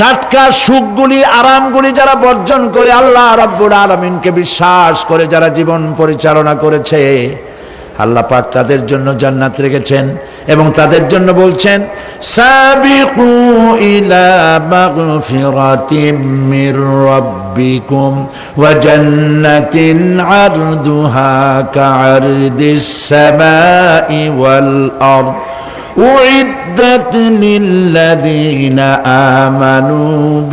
টাটকা সুখগুলি আরামগুলি যারা বর্জন করে আল্লাহ রাব্বুল আলামিনকে বিশ্বাস করে যারা জীবন পরিচালনা করেছে, আল্লাহ পাক তাদের জন্য জান্নাত রেখেছেন এবং তাদের জন্য বলছেন সাবিকু ইলা মাগফিরাতিম মির রাব্বিকুম ওয়া জান্নাতিন আরদুহা কাআরদিস সামাই ওয়াল আরদ উইদ্দাত লিল্লাযীনা আমানু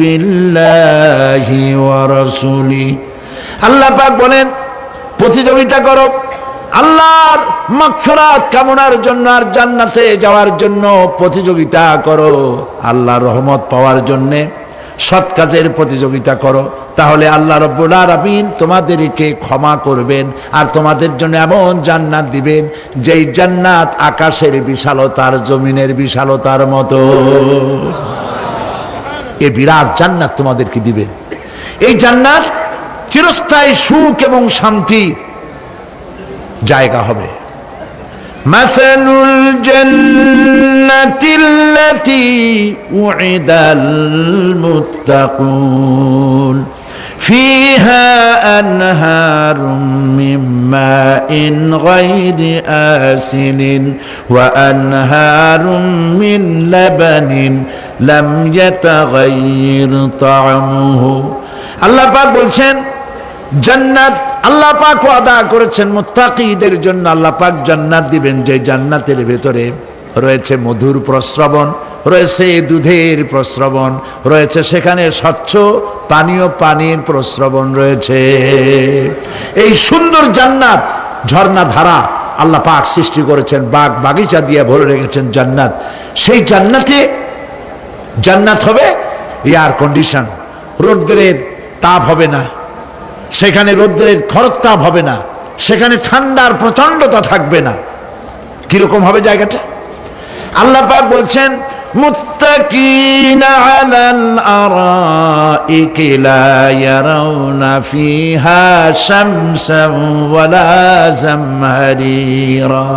বিল্লাহি ওয়া রাসূলিহি। আল্লাহ পাক বলেন প্রতিযোগিতা করো আল্লাহর মাগফিরাত কামনার জন্য আর জান্নাতে যাওয়ার জন্য প্রতিযোগিতা করো, আল্লাহর রহমত পাওয়ার জন্য সৎ কাজের প্রতিযোগিতা করো, তাহলে আল্লাহ রাব্বুল আলামিন তোমাদেরকে ক্ষমা করবেন আর তোমাদের জন্য এমন জান্নাত দিবেন যেই জান্নাত আকাশের বিশালতার জমিনের বিশালতার মতো। এই বিরাট জান্নাত তোমাদেরকে দিবেন। এই জান্নাত চিরস্থায়ী সুখ এবং শান্তির জায়গা হবে। মাসালুল জান্নাতিল্লাতী উইদাল মুত্তাকুন ফিহা আনহারুম মিন মাইন গায়রি আসিনিন ওয়া আনহারুম মিন লাবানিন লাম ইয়াতাগায়্যার তা'আমুহু। আল্লাহ পাক বলছেন জান্নাত আল্লাহ পাক ওয়াদা করেছেন মুত্তাকীদের জন্য। আল্লাহ পাক জান্নাত দিবেন যে জান্নাতের ভেতরে রয়েছে মধুর প্রস্রবণ, রয়েছে দুধের প্রস্রবণ, রয়েছে সেখানে স্বচ্ছ পানীয় পানির প্রস্রবণ রয়েছে। এই সুন্দর জান্নাত ঝর্ণা ধারা আল্লাহ পাক সৃষ্টি করেছেন, বাগ বাগিচা দিয়ে ভরে রেখেছেন জান্নাত। সেই জান্নাতে জান্নাত হবে এয়ার কন্ডিশন, রৌদ্রের তাপ হবে না সেখানে, রৌদ্রের খরতাপ হবে না সেখানে, ঠান্ডার প্রচন্ডতা থাকবে না। কিরকম হবে জায়গাটা? আল্লাহ পাক বলছেন মুত্তাকিনা আলাল আরাইকি লা ইয়ারাউনা ফিহা শামসান ওয়ালা জামহারিরা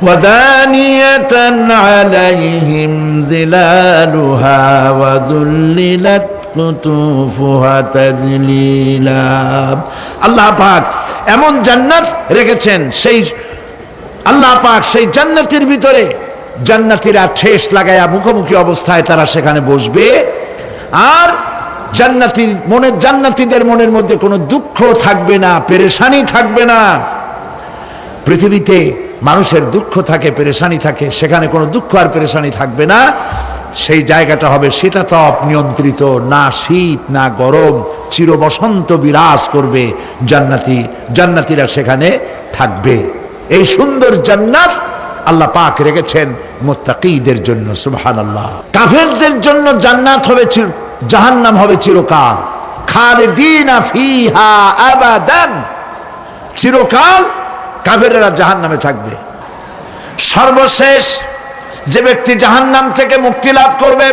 ওয়া দানিয়াতান আলাইহিম যিলালুহা ওয়া যুল্লিলাত কুতুফুহা তাযলিলা। আল্লাহ পাক এমন জান্নাত রেখেছেন, সেই আল্লাহ পাক সেই জান্নাতের ভিতরে জান্নাতীরা ঠেস লাগায়া মুখোমুখি অবস্থায় তারা সেখানে বসবে, আর জান্নাতীদের মনের মধ্যে কোনো দুঃখ থাকবে না, পেরেশানি থাকবে না। পৃথিবীতে মানুষের দুঃখ থাকে, পেরেশানি থাকে, সেখানে কোনো দুঃখ আর পেরেশানি থাকবে না। সেই জায়গাটা হবে শীতাতপ নিয়ন্ত্রিত, না শীত না গরম, চির বসন্ত বিরাজ করবে। জান্নাতীরা সেখানে থাকবে। এই সুন্দর জান্নাত আল্লাহ পাক রেখেছেন মুত্তাকীদের জন্য। সুবহানাল্লাহ। কাফেরদের জন্য জান্নাত হবে, জাহান্নাম হবে চিরকাল। খালিদিনা ফিহা আবাদান, চিরকাল কাফেররা জাহান্নামে থাকবে। সর্বশেষ যে ব্যক্তি জাহান্নাম থেকে মুক্তি লাভ করবে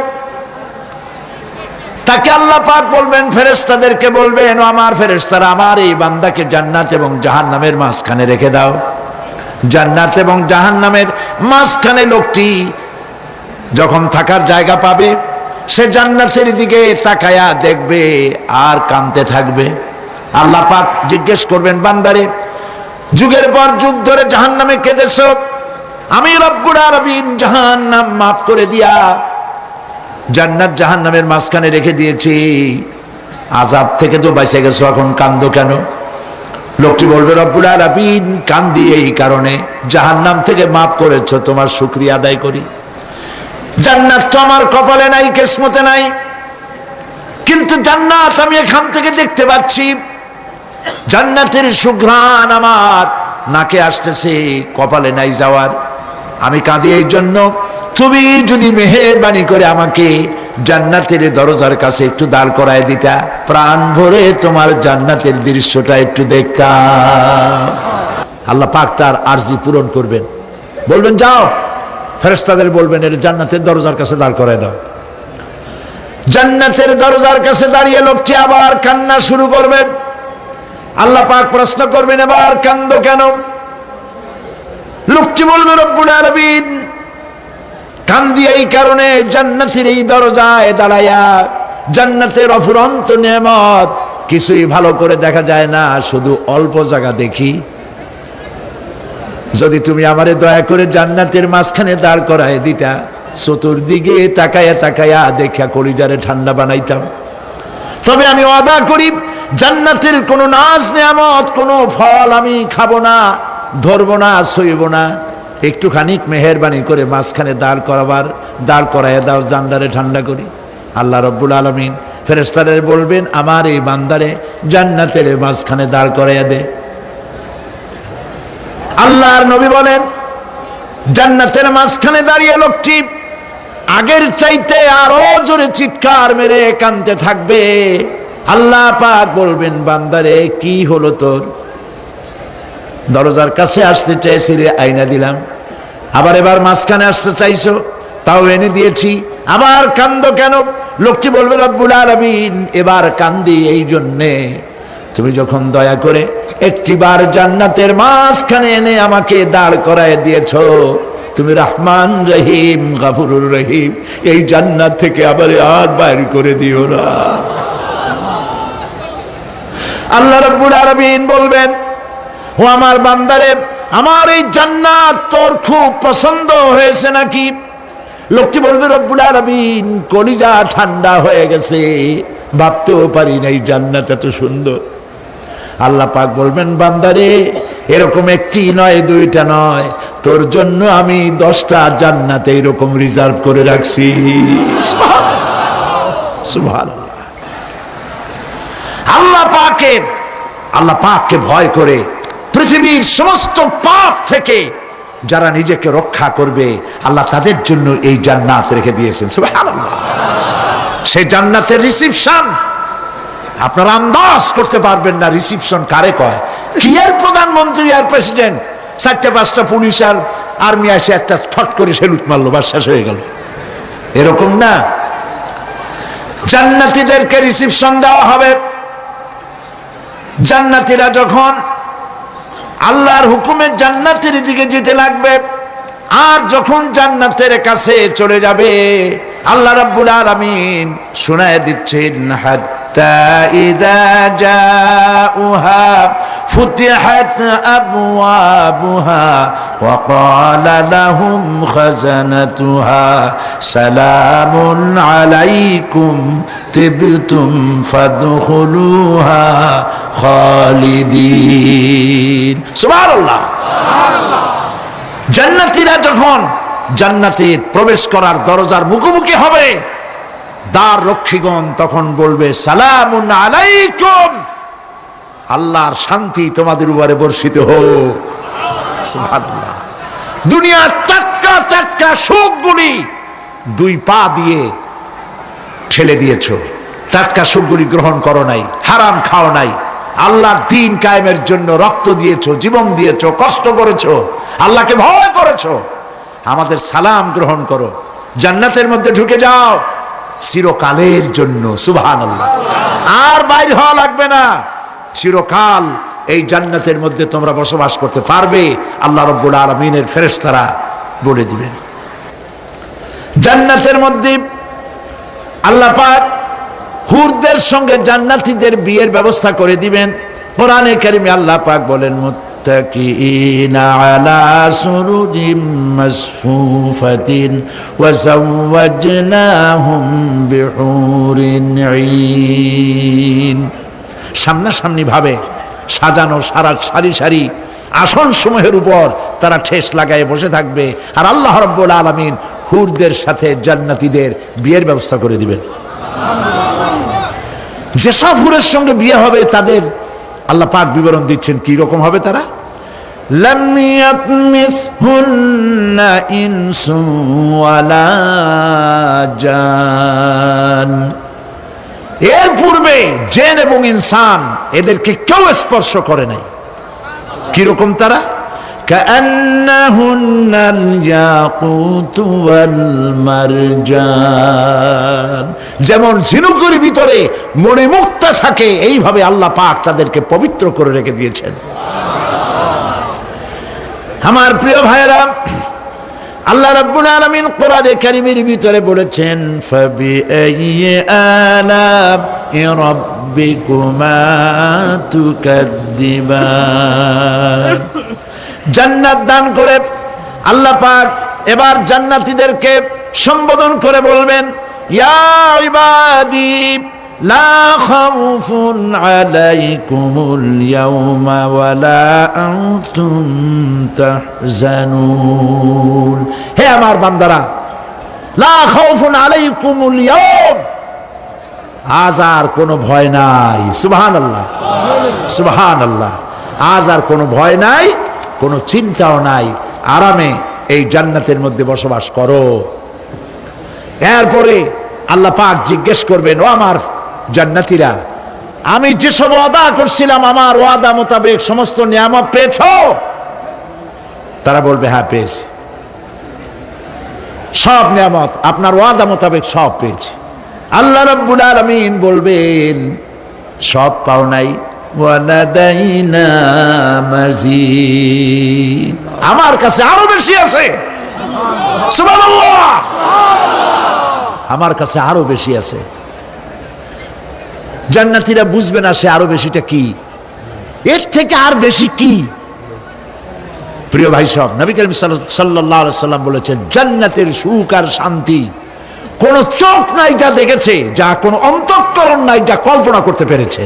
তাকে আল্লাহ পাক বলবেন, ফেরেশতাদেরকে বলবেন, ও আমার ফেরেশতারা আমার এই বান্দাকে জান্নাত এবং জাহান্নামের মাঝখানে রেখে দাও। জান্নাত এবং জাহান্নামের মাঝখানে লোকটি যখন থাকার জায়গা পাবে সে জান্নাতের দিকে তাকায়া দেখবে আর কাঁদতে থাকবে। আল্লাহ পাক জিজ্ঞেস করবেন, বান্দারে যুগের পর যুগ ধরে জাহান্নামে কেঁদেছো, আমি রব্বুল আলামিন জাহান্নাম মাফ করে দিয়া জান্নাত জাহান্নামের মাঝখানে রেখে দিয়েছি, আযাব থেকে তো বেঁচে গেছো, এখন কান্দো কেন? লোকটি বলবে, রব্বুল আলামিন কান্দি এই কারণে, জাহান্নাম থেকে মাফ করেছো, তোমার শুকরিয়া আদায় করি। জান্নাত তো আমার কপালে নাই, কিসমতে নাই, কিন্তু জান্নাত আমি এখান থেকে দেখতে পাচ্ছি, জান্নাতের সুঘ্রাণ আমার নাকে আসতেছে, কপালে নাই যাওয়ার। আমি কাঁদি এই জন্য, তুমি যদি মেহেরবানি করে আমাকে জান্নাতের দরজার কাছে একটু দাঁড় করায় দিতা, প্রাণ ভরে তোমার জান্নাতের দৃশ্যটা একটু দেখতাম। আল্লাহ পাক তার আরজি পূরণ করবেন, বলবেন যাও, ফেরেশতাদের বলবেন এর জান্নাতের দরজার কাছে দাঁড় করায় দাও। জান্নাতের দরজার কাছে দাঁড়িয়ে লোকটি আবার কান্না শুরু করবেন। আল্লাহ পাক প্রশ্ন করবেন, এবার কান্দো কেন? লোকটি বলবে, রব্বুল আলামিন কান্দি এই কারণে, জান্নাতের এই দরজায় দাঁড়ায়া জান্নাতের অফুরন্ত নেয়ামত, কিছুই ভালো করে দেখা যায় না, শুধু অল্প জায়গা দেখি। যদি তুমি আমারে দয়া করে জান্নাতের মাঝখানে দাঁড় করায় দিতা, চতুর্দিকে তাকায়া তাকায়া দেখা কলিজারে ঠান্ডা বানাইতাম। তবে আমি ওয়াদা করি, জান্নাতের কোনো নাজ নেয়ামত, কোনো ফল আমি খাবো না, ধরবো না, সইব না। একটুখানি মেহেরবানি করে মাঝখানে দাঁড় করাইয়া দাও, জান্নারে ঠান্ডা করি। আল্লাহ রব্বুল আলামিন ফেরেশতাদের বলবেন, আমার এই বান্দারে জান্নাতের মাঝখানে দাঁড় করাইয়া দে। আল্লাহর নবী বলেন, জান্নাতের মাঝখানে দাঁড়িয়ে লোকটি আগের চাইতে আরো জোরে চিৎকার মেরে কাঁদতে থাকবে। আল্লাহ পাক বলবেন, বান্দারে কি হলো তোর? দরজার কাছে আসতে চাইছিলে, আইনা দিলাম। আবার এবার মাঝখানে আসতে চাইছো, তাও এনে দিয়েছি। আবার কান্দো কেন? লোকটি বলবে, রব্বুল আলামিন, এবার কান্দি এই জন্যে, তুমি যখন দয়া করে একটিবার জান্নাতের মাঝখানে এনে আমাকে দাঁড় করায় দিয়েছো, তুমি রহমান রহিম গফুরুর রহিম, এই জান্নাত থেকে আবার আর বাইর করে দিও না। আল্লাহ রাব্বুল আলামিন বলবেন, ও আমার বান্দারে, আমার এই জান্নাত তোর খুব পছন্দ হয়েছে নাকি? লোকটি বলবে, রব্বুল আলামিন, কলিজা ঠান্ডা হয়ে গেছে, ভাবতেও পারি না এই জান্নাত এত সুন্দর। আল্লাহ পাক বলবেন, বান্দারে, এরকম একটি নয়, দুইটা নয়, তোর জন্য আমি 10টা জান্নাত এইরকম রিজার্ভ করে রাখছি। সুবহানাল্লাহ। আল্লাহ পাককে ভয় করে পৃথিবীর সমস্ত পাপ থেকে যারা নিজেকে রক্ষা করবে, আল্লাহ তাদের জন্য এই জান্নাত রেখে দিয়েছেন। সুবহানাল্লাহ। সেই জান্নাতের রিসিপশন আপনারা আন্দাজ করতে পারবেন না। রিসিপশন কারে কয়? কি আর প্রধানমন্ত্রী আর প্রেসিডেন্ট, 4টা-5টা পুলিশ আর আর্মি এসে একটা ফট করে সেলুট মারলো, বা শেষ হয়ে গেল, এরকম না। জান্নাতীদেরকে রিসিপশন দেওয়া হবে। জান্নাতীরা যখন আল্লাহর হুকুমে জান্নাতের দিকে যেতে লাগবে, আর যখন জান্নাতের কাছে চলে যাবে, আল্লাহ রাব্বুল আলামিন শোনায় দিচ্ছেন, হাত্তা ইযা জাউহা ফুতিহাত আবওয়াবুহা ওয়া ক্বালা লাহুম খাজানাতুহা সালামুন আলাইকুম তিবতুম ফাদখুলুহা খালিদিন। সুবহানাল্লাহ। জান্নাতীরা যখন জান্নাতে প্রবেশ করার দরজার মুখোমুখি হবে, দ্বার রক্ষীগণ তখন বলবে, সালামুন আলাইকুম, আল্লাহর শান্তি তোমাদের উপরে বর্ষিত হোক। সুবহানাল্লাহ। দুনিয়ার টাটকা টাটকা সুখগুলি 2 পা দিয়ে ঠেলে দিয়েছো, টাটকা সুখগুলি গ্রহণ করো নাই, হারাম খাও নাই, আল্লাহর দ্বীন কায়েমের জন্য রক্ত দিয়েছো, জীবন দিয়েছো, কষ্ট করেছো, আল্লাহকে ভয় করেছো। আমাদের সালাম গ্রহণ করো, জান্নাতের মধ্যে ঢুকে যাও চিরকালের জন্য। সুবহানাল্লাহ। আর বাইরে হওয়া লাগবে না, চিরকাল এই জান্নাতের মধ্যে তোমরা বসবাস করতে পারবে, আল্লাহ রাব্বুল আলামিনের ফেরেশতারা বলে দিবেন। জান্নাতের মধ্যে আল্লাহ পাক হুরদের সঙ্গে জান্নাতীদের বিয়ের ব্যবস্থা করে দিবেন। কোরআনে কারিমে আল্লাহ পাক বলেন, মুত্তাকিইনা আলা সুরুজিম মাসফুফাতিন ওয়া যাওয়াজনাহুম বিহুরিন ঈন। সামনাসামনি ভাবে সাজানো সারি সারি আসন সমূহের উপর তারা ঠেস লাগায় বসে থাকবে, আর আল্লাহ রাব্বুল আলামিন হুরদের সাথে জান্নাতীদের বিয়ের ব্যবস্থা করে দিবেন। যেসব হুরের সঙ্গে বিয়ে হবে তাদের আল্লাহ পাক বিবরণ দিচ্ছেন, কি রকম হবে তারা। লাম ইয়াতমিসহুন্না ইনসু ওয়ালা জান, এর পূর্বে জিন এবং ইনসান এদেরকে কেউ স্পর্শ করে নাই। কি রকম তারা? কান্নাহুন্নাল ইয়াকুতু ওয়াল মারজান, যেমন ঝিনুকের ভিতরে মণিমুক্তা থাকে, এইভাবে আল্লাহ পাক তাদেরকে পবিত্র করে রেখে দিয়েছেন। আমার প্রিয় ভাইরা, আল্লাহ রাব্বুল আলামিন কোরআনে কারীমের ভিতরে বলেছেন ফাবিআইয়ি আলা'i রাব্বিকুমা তুকাযযিবান। জান্নাত দান করে আল্লাহ পাক এবার জান্নাতীদেরকে সম্বোধন করে বলবেন ইয়া ইবাদি লা খাউফুন আলাইকুমুল ইয়াওমা ওয়ালা আনতুম তাহজানুন। হে আমার বান্দারা, লা খাউফুন আলাইকুমুল ইয়াওম, আজ আর কোনো ভয় নাই। সুবহানাল্লাহ, সুবহানাল্লাহ। আজ আর কোনো ভয় নাই, কোনো চিন্তাও নাই, আরামে এই জান্নাতের মধ্যে বসবাস করো। এরপরে আল্লাহ পাক জিজ্ঞেস করবেন, ও আমার জান্নাতীরা, আমি যেসব ওয়াদা করছিলাম আমার ওয়াদা মোতাবেক সমস্ত নিয়ামত পেয়েছো? তারা বলবে হ্যাঁ পেয়েছি, সব নিয়ামত আপনার ওয়াদা মোতাবেক সব পেয়েছি। আল্লাহ রাব্বুল আলামিন বলবেন সব পাও নাই, ওয়ালাদাইনা মাজিদ, আমার কাছে আরো বেশি আছে। সুবহানাল্লাহ, আমার কাছে আরো বেশি আছে। জান্নাতীরা বুঝবে না সে আরো বেশিটা কি, এর থেকে আর বেশি কি। প্রিয় ভাই সব, নবী করিম সাল্লাল্লাহু আলাইহি সাল্লাম বলেছেন জান্নাতের সুখ আর শান্তি কোন চোখ নাই যা দেখেছে, যা কোন অন্তঃকরণ নাই যা কল্পনা করতে পেরেছে।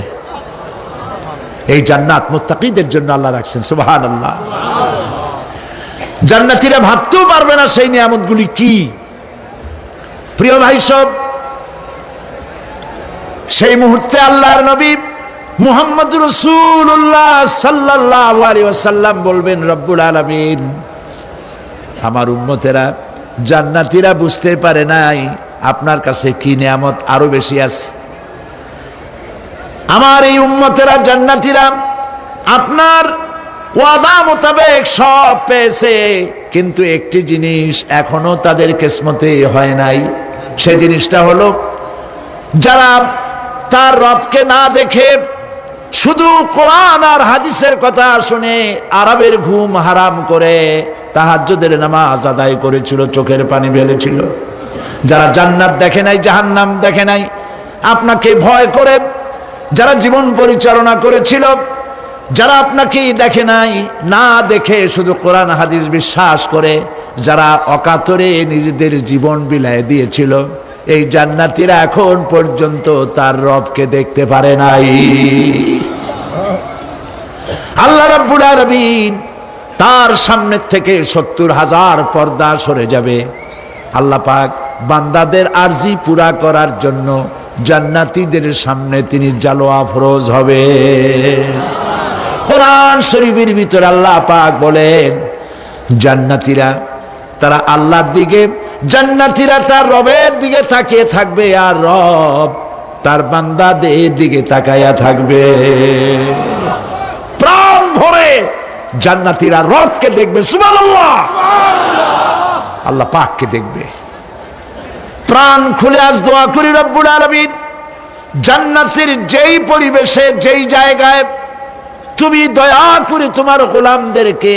এই জান্নাত মুত্তাকিদের জন্য আল্লাহ রাখছেন। সুবহানাল্লাহ। জান্নাতীরা ভাবতেও পারবে না সেই নিয়ামতগুলি কি। প্রিয় ভাই সব, সেই মুহূর্তে আল্লাহর নবী মুহাম্মদুর রাসূলুল্লাহ সাল্লাল্লাহু আলাইহি ওয়াসাল্লাম বলবেন রব্বুল আলামিন, আমার উম্মতেরা জান্নাতীরা বুঝতে পারে নাই আপনার কাছে কি নিয়ামত আরো বেশি আছে। আমার এই উম্মতেরা জান্নাতীরা আপনার ওয়াদা মোতাবেক সব পেয়েছে, কিন্তু একটি জিনিস এখনো তাদের কিসমতে হয় নাই। সে জিনিসটা হলো যারা তার রবকে না দেখে শুধু কোরআন আর হাদিসের কথা শুনে আরবের ঘুম হারাম করে তাহাজ্জুদের নামাজ আদায় করেছিল, চোখের পানি ফেলেছিল। যারা জান্নাত দেখে নাই, জাহান্নাম দেখে নাই, আপনাকে ভয় করে যারা জীবন পরিচালনা করেছিল, যারা আপনাকে দেখে নাই, না দেখে শুধু কোরআন হাদিস বিশ্বাস করে যারা অকাতরে নিজেদের জীবন বিলায় দিয়েছিল, এই জান্নাতীরা এখন পর্যন্ত তার রবকে দেখতে পারে নাই। আল্লাহ রাব্বুল আলামিন তার সামনে থেকে ৭০,০০০ পর্দা সরে যাবে। আল্লাহ পাক বান্দাদের আরজি পুরা করার জন্য জান্নাতীদের সামনে তিনি জালোয়া ফরজ হবে। কোরআন শরীফের ভিতরে আল্লাহ পাক বলেন জান্নাতীরা তারা আল্লাহর দিকে, জান্নাতীরা তার রবের দিকে তাকিয়ে থাকবে, আর রব তার বান্দাদের দিকে তাকায়া থাকবে। প্রাণ ভরে জান্নাতীরা রবকে দেখবে। সুবহানাল্লাহ, আল্লাহ পাককে দেখবে। প্রাণ খুলে আজ দোয়া করি রব্বুল আলামিন, জান্নাতের যেই পরিবেশে যেই জায়গায় তুমি দয়া করে তোমার গোলামদেরকে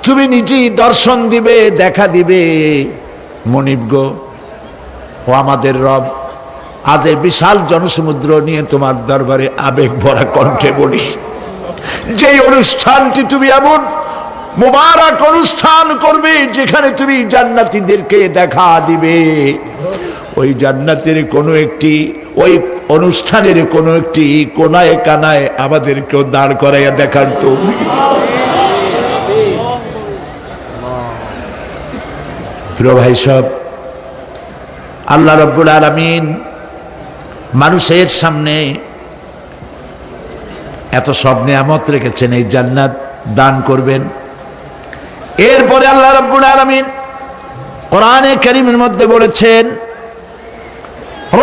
তুমি নিজেই দর্শন দিবে, দেখা দিবে। মনিব গো, ও আমাদের রব, আজ এই বিশাল জনসমুদ্র নিয়ে তোমার দরবারে আবেগ ভরা কণ্ঠে বলি, যেই অনুষ্ঠানটি তুমি এমন মুবারক অনুষ্ঠান করবে যেখানে তুমি জান্নাতীদেরকে দেখা দিবে, ওই জান্নাতের কোনো একটি, ওই অনুষ্ঠানের কোনো একটি কোনায় কানায় আমাদেরকেও দাঁড় করাইয়া দেখার তো। প্রিয় ভাই সব, আল্লাহ রাব্বুল আলামিন মানুষের সামনে এত সব নিয়ামত রেখেছেন, এই জান্নাত দান করবেন। এরপরে আল্লাহ রাব্বুল আলামিন কোরআনে কারীমের মধ্যে বলেছেন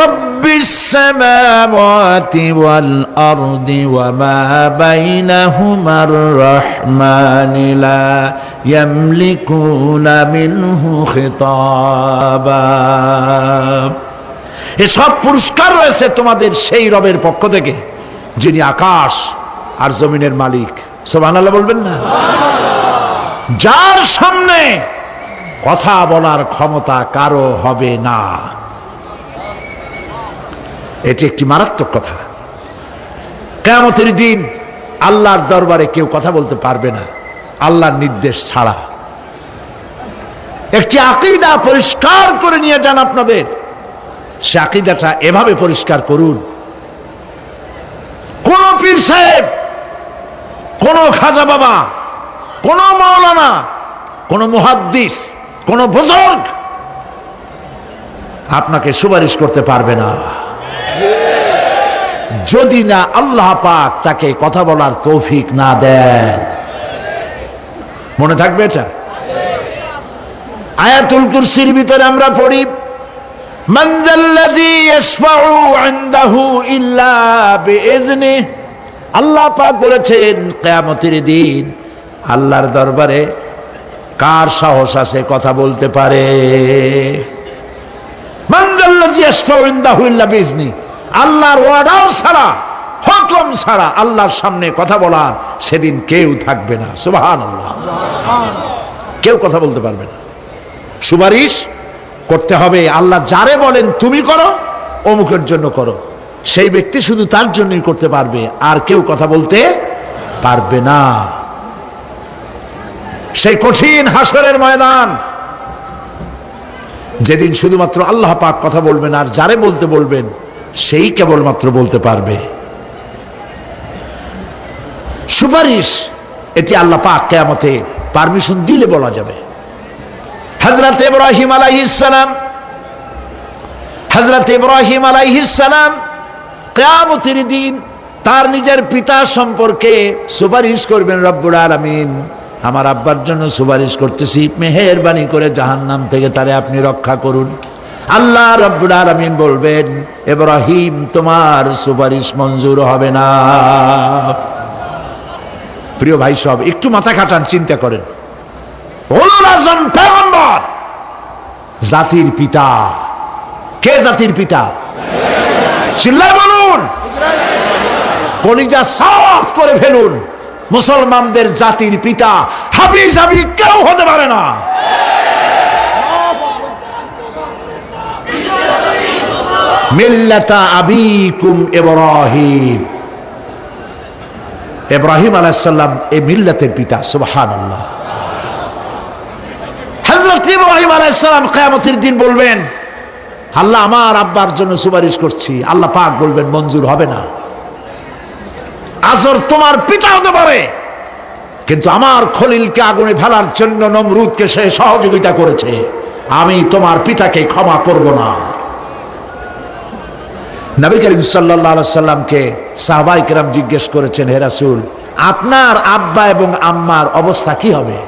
রব্বিস সামাওয়াতি ওয়াল আরদি ওয়া মা বাইনাহুমার রাহমানি লা ইয়ামলিকুনা মিনহু খিতাবা। এই সব পুরস্কার রয়েছে তোমাদের সেই রবের পক্ষ থেকে যিনি আকাশ আর জমিনের মালিক। সুবহানাল্লাহ বলবেন না? যার সামনে কথা বলার ক্ষমতা কারো হবে না। এটি একটি মারাত্মক কথা। কিয়ামতের দিন আল্লাহর দরবারে কেউ কথা বলতে পারবে না আল্লাহর নির্দেশ ছাড়া। একটি আকীদা পরিষ্কার করে নিয়ে যান আপনাদের। সে আকীদাটা এভাবে পরিষ্কার করুন, কোন পীর সাহেব, কোন খাজা বাবা, কোন মাওলানা, কোন মুহাদ্দিস, কোন বুজুর্গ আপনাকে সুপারিশ করতে পারবে না যদি না আল্লাহ পাক তাকে কথা বলার তৌফিক না দেন। মনে থাকবে এটা। আয়াতুল কুরসির ভিতরে আমরা পড়ি, মান যাল্লাযী ইয়াশফাউ ইনদাহু ইল্লা বিইজনিহি। আল্লাহ পাক বলেছেন কিয়ামতের দিন আল্লাহর দরবারে কার সাহস আছে কথা বলতে পারে? মান যাল্লাযী ইয়াশফাউ ইনদাহু ইল্লা বিইজনিহি। আল্লাহর ওয়ার্ডার ছাড়া, হুকুম ছাড়া আল্লাহর সামনে কথা বলার সেদিন কেউ থাকবে না। সুবহানাল্লাহ। কেউ কথা বলতে পারবে না। সুপারিশ করতে হবে আল্লাহ যারে বলেন তুমি করো, অমুকের জন্য করো, সেই ব্যক্তি শুধু তার জন্যই করতে পারবে, আর কেউ কথা বলতে পারবে না। সেই কঠিন হাসরের ময়দান, যেদিন শুধুমাত্র আল্লাহ পাক কথা বলবেন, আর যারে বলতে বলবেন সেই কেবলমাত্র বলতে পারবে। সুপারিশ এটি আল্লাহ পাক কিয়ামতে পারমিশন দিলে বলা যাবে। হযরত ইব্রাহিম আলাইহিস সালাম কিয়ামতের দিন তার নিজের পিতা সম্পর্কে সুপারিশ করবেন। রব্বুল আলামিন, আমার আব্বার জন্য সুপারিশ করতেছি, মেহেরবানি করে জাহান্নাম থেকে তারে আপনি রক্ষা করুন। আল্লাহ রব্বুল আলামিন বলবেন, ইব্রাহিম তোমার সুপারিশ মঞ্জুর হবে না। প্রিয় ভাই সব, একটু মাথা খাটান, চিন্তা করেন। উলুল আযম পয়গম্বর, জাতির পিতা। কে জাতির পিতা? চিল্লায় বলুন, কলিজা সাফ করে ফেলুন। মুসলমানদের জাতির পিতা হাফিজ আবি কেউ হতে পারে না। মিল্লাতা আবিকুম ইব্রাহিম। ইব্রাহিম আলাইহিস সালাম এই মিল্লাতের পিতা। সুবহানাল্লাহ। হযরত ইব্রাহিম আলাইহিস সালাম কিয়ামতের দিন বলবেন, আল্লাহ আমার আব্বার জন্য সুপারিশ করছি। আল্লাহ পাক বলবেন মঞ্জুর হবে না। আজর তোমার পিতা হতে পারে, কিন্তু আমার খলিলকে আগুনে ফেলার জন্য নমরুদকে সে সহযোগিতা করেছে, আমি তোমার পিতাকে ক্ষমা করব না। নবী করিম সাল্লাল্লাহু আলাইহি সাল্লামকে সাহাবায়ে কেরাম জিজ্ঞেস করেছেন, হে রাসূল, আপনার আব্বা এবং আম্মার অবস্থা কি হবে?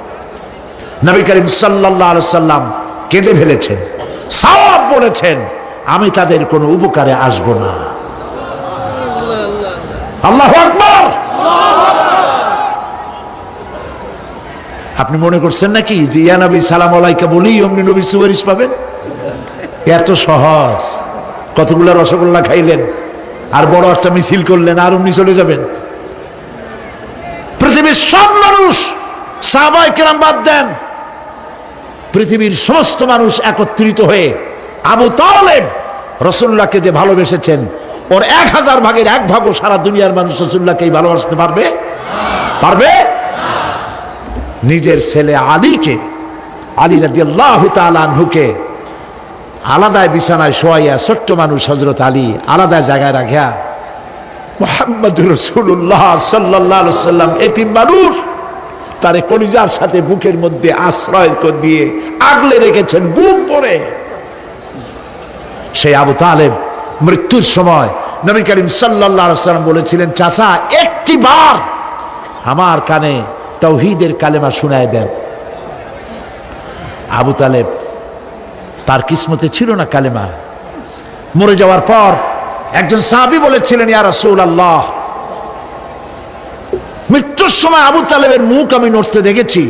নবী করিম সাল্লাল্লাহু আলাইহি সাল্লাম কেঁদে ফেলেছেন, সওয়াব বলেছেন, আমি তাদের কোনো উপকারে আসব না। আল্লাহু আকবার। আপনি মনে করছেন নাকি যে ইয়া নবী সালাম আলাইকা বলি অমনি নবী সুপারিশ পাবেন? এত সহজ। কতগুলো রসগোল্লা খাইলেন আর বড় একটা মিছিল করলেন আর অমনি চলে যাবেন? পৃথিবীর সব মানুষ, সাহাবায়ে কেরাম বাদ দেন, পৃথিবীর সমস্ত মানুষ একত্রিত হয়ে আবু তালেব রাসূলুল্লাহকে যে ভালোবেসেছেন, ওর 1000 ভাগের 1 ভাগও সারা দুনিয়ার মানুষ রাসূলুল্লাহকে ভালোবাসতে পারবে? পারবে? নিজের ছেলে আলীকে, আলী রাদিয়াল্লাহু তাআলা আনহুকে আলাদা বিছানায় শোয়াইয়া, ছোট্ট মানুষ হযরত আলী আলাদা জায়গায় রাখিয়া, মুহাম্মদুর রাসূলুল্লাহ সাল্লাল্লাহু আলাইহি ওয়াসাল্লাম এতিম মানুষ, তারে কলিজার সাথে বুকের মধ্যে আশ্রয় দিয়ে আগলে রেখেছেন বুক ভরে। সেই আবু তালেব মৃত্যুর সময় নবী করিম সাল্লাল্লাহু আলাইহি ওয়াসাল্লাম বলেছিলেন, চাচা একটিবার আমার কানে তাওহীদের কালেমা শোনায় দেন। আবু তালেব, তার কিসমতে ছিল না কালেমা। মরে যাওয়ার পর একজন সাহাবী বলেছিলেন, ইয়া রাসূলুল্লাহ, মৃত্যুর সময় আবু তালেবের মুখ আমি নড়তে দেখেছি,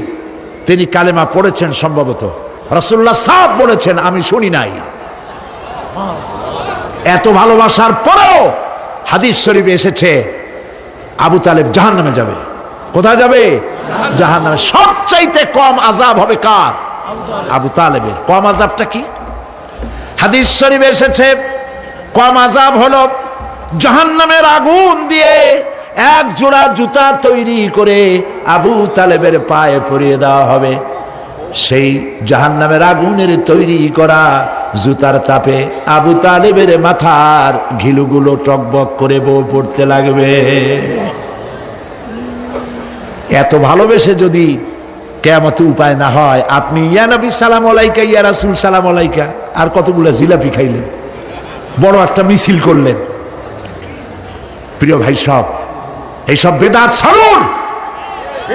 তিনি কালেমা পড়েছেন সম্ভবত। রাসূলুল্লাহ সাহেব বলেছেন, আমি শুনি নাই। এত ভালোবাসার পরেও হাদিস শরীফে এসেছে আবু তালেব জাহান্নামে যাবে। কোথায় যাবে? জাহান্নামে। সবচাইতে কম আযাব হবে কার? আবু তালেবের। কম আযাবটা কি? হাদিস শরীফে এসেছে কম আযাব হলো জাহান্নামের আগুন দিয়ে এক জোড়া জুতা তৈরি করে আবু তালেবের পায়ে পরিয়ে দেওয়া হবে। সেই জাহান্নামের আগুনের তৈরি করা জুতার তাপে আবু তালেবের মাথার ঘিলুগুলো টকবক করে পড়তে লাগবে। এত ভালোবেসে যদি কিয়ামতে উপায় না হয়, আপনি ইয়া নবী সালাম আলাইকা, ইয়া রাসূল সালাম আলাইকা আর কতগুলো জিলাপি খাইলেন, বড় একটা মিছিল করলেন। প্রিয় ভাই সব, এইসব বিদআত ছাড়ুন,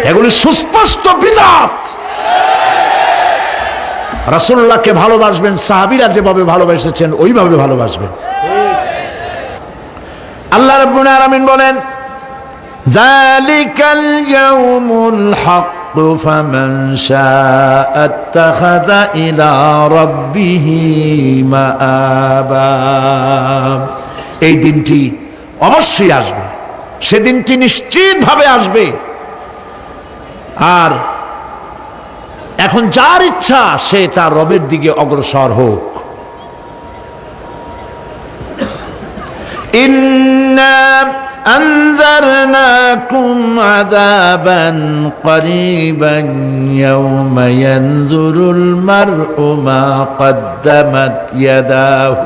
এগুলি সুস্পষ্ট বিদআত। রাসূলুল্লাহকে ভালোবাসবেন, সাহাবীরা যেভাবে ভালোবেসেছেন ওইভাবে ভালোবাসবেন। আল্লাহ রাব্বুল আলামিন বলেন, যালিকাল ইয়াউমুল হক ফামান শাআ আত্তাখাযা ইলা রাব্বিহি মাআবা। এই দিনটি অবশ্যই আসবে, সেদিনটি নিশ্চিতভাবে আসবে। আর এখন যার ইচ্ছা সে তার রবের দিকে অগ্রসর হোক। ইন্না আনজারনাকুম আযাবান করিবান ইয়াওমা ইয়ানজুরুল মার'উ মা কদ্দামাত ইয়াদাহু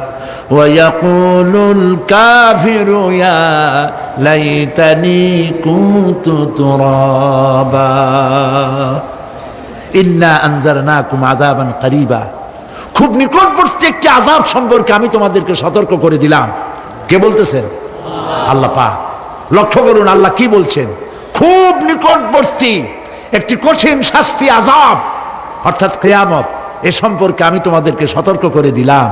ওয়া ইয়াকুলুল কাফিরু ইয়া লাইতানি কুনতু তুরাবা। ইন্না আনজারনাকুম আযাবান করিবা, খুব নিকটবর্তী একটি আযাব সম্পর্কে আমি তোমাদেরকে সতর্ক করে দিলাম। কে বলতেছেন? আল্লাহ পাক। লক্ষ্য করুন আল্লাহ কি বলছেন, খুব নিকটবর্তী একটি কঠিন শাস্তি আযাব অর্থাৎ কিয়ামত, এ সম্পর্কে আমি তোমাদেরকে সতর্ক করে দিলাম।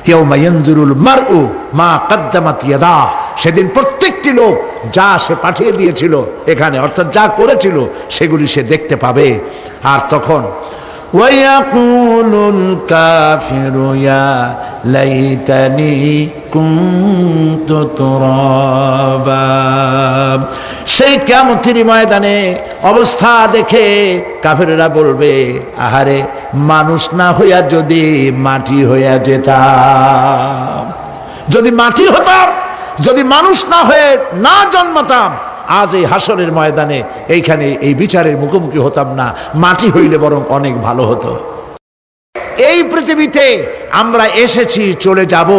ইয়াউমা ইয়ানজুরুল মার'উ মা কদ্দামাত ইয়াদাহ, সেদিন প্রত্যেকটি লোক যা সে পাঠিয়ে দিয়েছিল এখানে, অর্থাৎ যা করেছিল সেগুলি সে দেখতে পাবে। আর তখন ওয়ায়াকুলুল কাফিরু ইয়া লাইতানি কুনতু তুরাবা। সেই কিয়ামতের ময়দানে অবস্থা দেখে কাফেররা বলবে, আহারে মানুষ না হইয়া যদি মাটি হইয়া যেতাম, যদি মাটি হতাম, যদি মানুষ না হয়ে না জন্মাতাম, আজ এই হাসরের ময়দানে এইখানে এই বিচারের মুখোমুখি হতাম না, মাটি হইলে বরং অনেক ভালো হতো। এই পৃথিবীতে আমরা এসেছি, চলে যাব,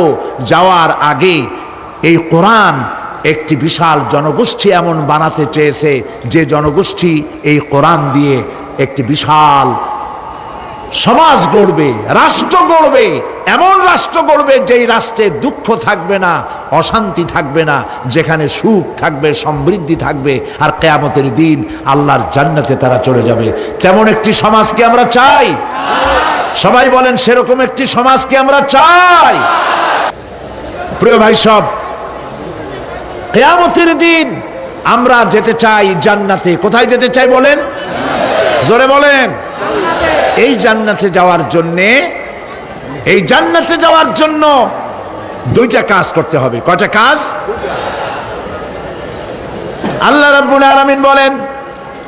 যাওয়ার আগে এই কোরআন একটি বিশাল জনগোষ্ঠী এমন বানাতে চেয়েছে যে জনগোষ্ঠী এই কোরআন দিয়ে একটি বিশাল সমাজ গড়বে, রাষ্ট্র গড়বে, এমন রাষ্ট্র গড়বে যেই রাষ্ট্রে দুঃখ থাকবে না, অশান্তি থাকবে না, যেখানে সুখ থাকবে, সমৃদ্ধি থাকবে, আর কিয়ামতের দিন আল্লাহর জান্নাতে তারা চলে যাবে। তেমন একটি সমাজকে আমরা চাই। সবাই বলেন সেরকম একটি সমাজকে আমরা চাই। প্রিয় ভাই সব, কিয়ামতের দিন আমরা যেতে চাই জান্নাতে। কোথায় যেতে চাই বলেন? জোরে বলেন। এই জান্নাতে যাওয়ার জন্য দুইটা কাজ করতে হবে। কয়টা কাজ? আল্লাহ রাব্বুল আলামিন বলেন,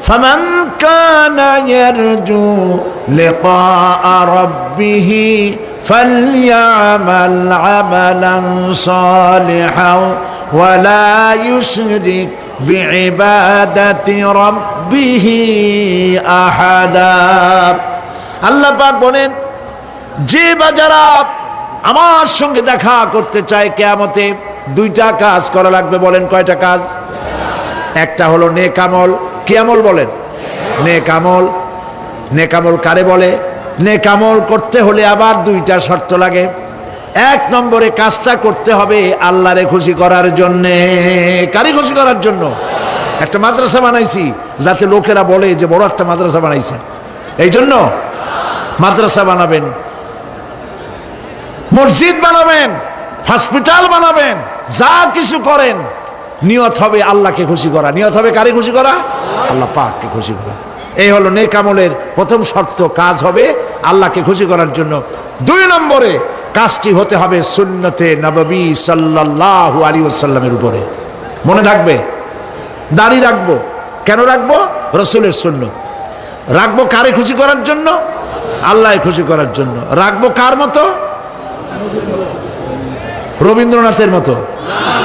ফামান কানা ইয়ারজু লিকাআ রাব্বিহি ফালইআমাল আমালান সালিহান ওয়া লা ইউশরিক বিইবাদাতি রাব্বিহি আহাদা। আল্লাহ পাক বলেন, যে বা যারা আমার সঙ্গে দেখা করতে চায় কিয়ামতে, দুইটা কাজ করা লাগবে। বলেন কয়টা কাজ? একটা হলো নেক আমল। কি আমল বলেন? নেক আমল। নেক আমল কারে বলে? নেক আমল করতে হলে আবার দুইটা শর্ত লাগে। এক নম্বরে কাজটা করতে হবে আল্লাহরে খুশি করার জন্যে। কারে খুশি করার জন্য? একটা মাদ্রাসা বানাইছি যাতে লোকেরা বলে যে বড় একটা মাদ্রাসা বানাইছে, এই জন্য মাদ্রাসা বানাবেন, মসজিদ বানাবেন, হসপিটাল বানাবেন, যা কিছু করেন নিয়ত হবে আল্লাহকে খুশি করা। নিয়ত হবে কারে খুশি করা? আল্লাহ পাককে খুশি করা। এই হলো নেক আমলের প্রথম শর্ত, কাজ হবে আল্লাহকে খুশি করার জন্য। দুই নম্বরে কাজটি হতে হবে সুন্নতে নববী সাল্লাল্লাহু আলাইহি ওয়াসাল্লামের উপরে। মনে থাকবে, দাড়ি রাখবো, কেন রাখবো? রসুলের সুন্নত। রাখবো কারে খুশি করার জন্য? আল্লাহ খুশি করার জন্য। রাখবো কার মতো? রবীন্দ্রনাথের মতো,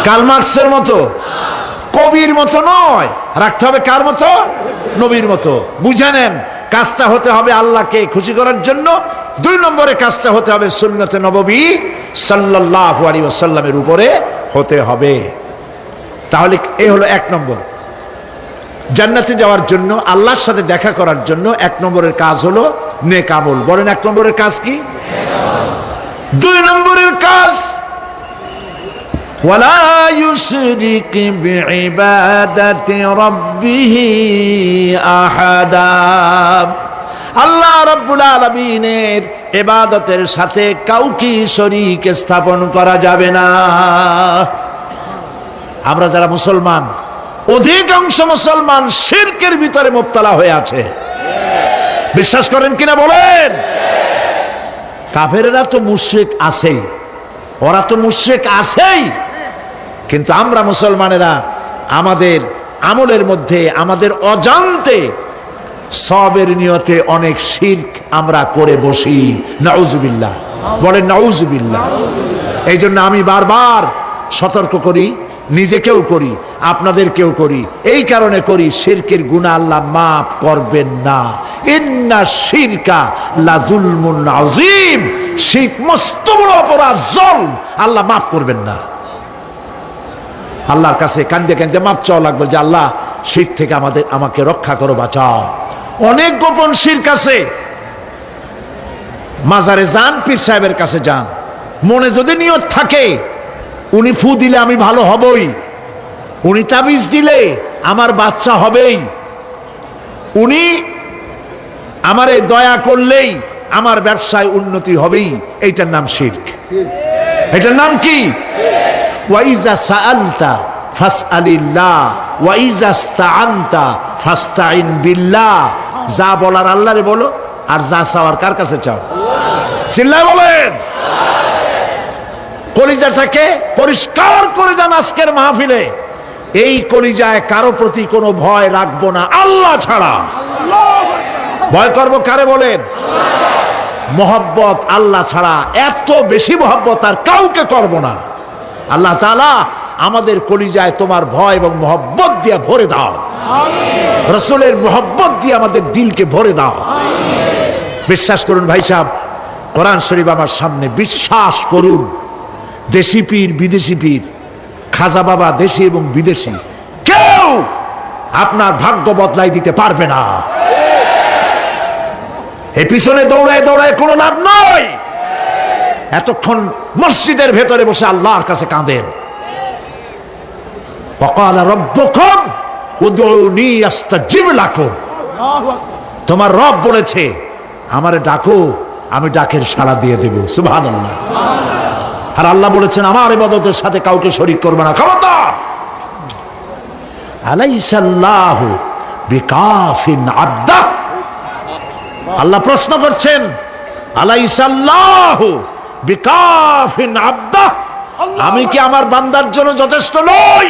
কার্ল মার্কসের মতো, কবির মতো নয়। রাখতে হবে কার মতো? নবীর মতো। বুঝে নেন, কাজটা হতে হবে আল্লাহকে খুশি করার জন্য। 2 নম্বরে কাজটা হতে হবে সুন্নতে নববী সাল্লাল্লাহু আলাইহি ওয়াসাল্লামের উপরে হতে হবে। তাহলে এই হলো 1 নম্বর। জান্নাতে যাওয়ার জন্য, আল্লাহর সাথে দেখা করার জন্য 1 নম্বরের কাজ হলো নেক আমল। বলেন 1 নম্বরের কাজ কি? 2 নম্বরের কাজ ওয়ালা ইউশরিক বিইবাদাতি রাব্বিহি আহাদা। আল্লাহ রাব্বুল আলামিনের ইবাদতের সাথে কাউকে শরীক স্থাপন করা যাবে না। আমরা যারা মুসলমান, অধিকাংশ মুসলমান শিরকের ভিতরে মুবতালা হয়ে আছে। বিশ্বাস করেন কিনা বলেন? কাফেররা তো মুশরিক আছেই, ওরা তো মুশরিক আছেই, কিন্তু আমরা মুসলমানেরা আমাদের আমলের মধ্যে, আমাদের অজান্তে সবের নিয়তে অনেক শিরক আমরা করে বসি। নাউজুবিল্লাহ, বলেন নাউজুবিল্লাহ। এই জন্য আমি বারবার সতর্ক করি, নিজেকেও করি, আপনাদেরকেও করি। এই কারণে করি, শিরকের গুনাহ আল্লাহ মাফ করবেন না। ইন্না শিরকা লাযুলমুন আযীম। শিরক মস্ত বড় অপরাধ, জুলম, আল্লাহ মাফ করবেন না। আল্লাহর কাছে কান্দে কান্দে মাফ চাওয়া লাগবে যে আল্লাহ শিরক থেকে আমাকে রক্ষা করো, বাঁচাও। অনেক গোপন শিরক আছে। মাজারে যান, পীর সাহেবের কাছে যান, মনে যদি নিয়ত থাকে উনি ফু দিলে আমি ভালো হবই, উনি তাবিজ দিলে আমার বাচ্চা হবেই, উনি আমারে দয়া করলেই আমার ব্যবসায় উন্নতি হবেই, এইটার নাম শিরক। এটার নাম কি? ওয়াইজা সাআলতা ফাসআলিল্লাহ ওয়াইজা ইসতাআনতা ফাসতাইন বিল্লাহ। যা বলার আল্লাহরে বলো, আর যা চাওয়ার কার কাছে চাও? চিল্লায় বলেন। কলিজাটাকে পরিষ্কার করে যান আজকের মাহফিলে। এই কলিজায় কারো প্রতি কোনো ভয় রাখবো না আল্লাহ ছাড়া। ভয় করবো কারে বলেন? মহব্বত আল্লাহ ছাড়া, এত বেশি মহব্বত আর কাউকে করব না। আল্লাহ তাআলা আমাদের কলিজায় তোমার ভয় এবং মহব্বত দিয়ে ভরে দাও। রাসূলের মহব্বত দিয়ে আমাদের দিলকে ভরে দাও। বিশ্বাস করুন ভাই সাহেব, কোরআন শরীফ আমার সামনে, বিশ্বাস করুন, দেশি পীর, বিদেশি পীর, খাজা বাবা দেশি এবং বিদেশি, কেউ আপনার ভাগ্য বদলাই দিতে পারবে না। এই পিছনে দৌড়ায় দৌড়ায় কোনো লাভ নয়। এতক্ষণ মসজিদের ভেতরে বসে আল্লাহর কাছে কাঁদেন। ওয়াকালা রাব্বুকুম উদউনি আস্তাজিব লাকুম। তোমার রব বলেছে আমারে ডাকো, আমি ডাকের সাড়া দিয়ে দেব। সুবহানাল্লাহ। আর আল্লাহ বলেছেন আমার ইবাদতের সাথে কাউকে শরীক করবে না। খবরদার। আলাইসাল্লাহু বিকাফিন আবদা। আল্লাহ প্রশ্ন করছেন, আলাইসাল্লাহু বিকাফিন আবদা, আমি কি আমার বান্দার জন্য যথেষ্ট নই?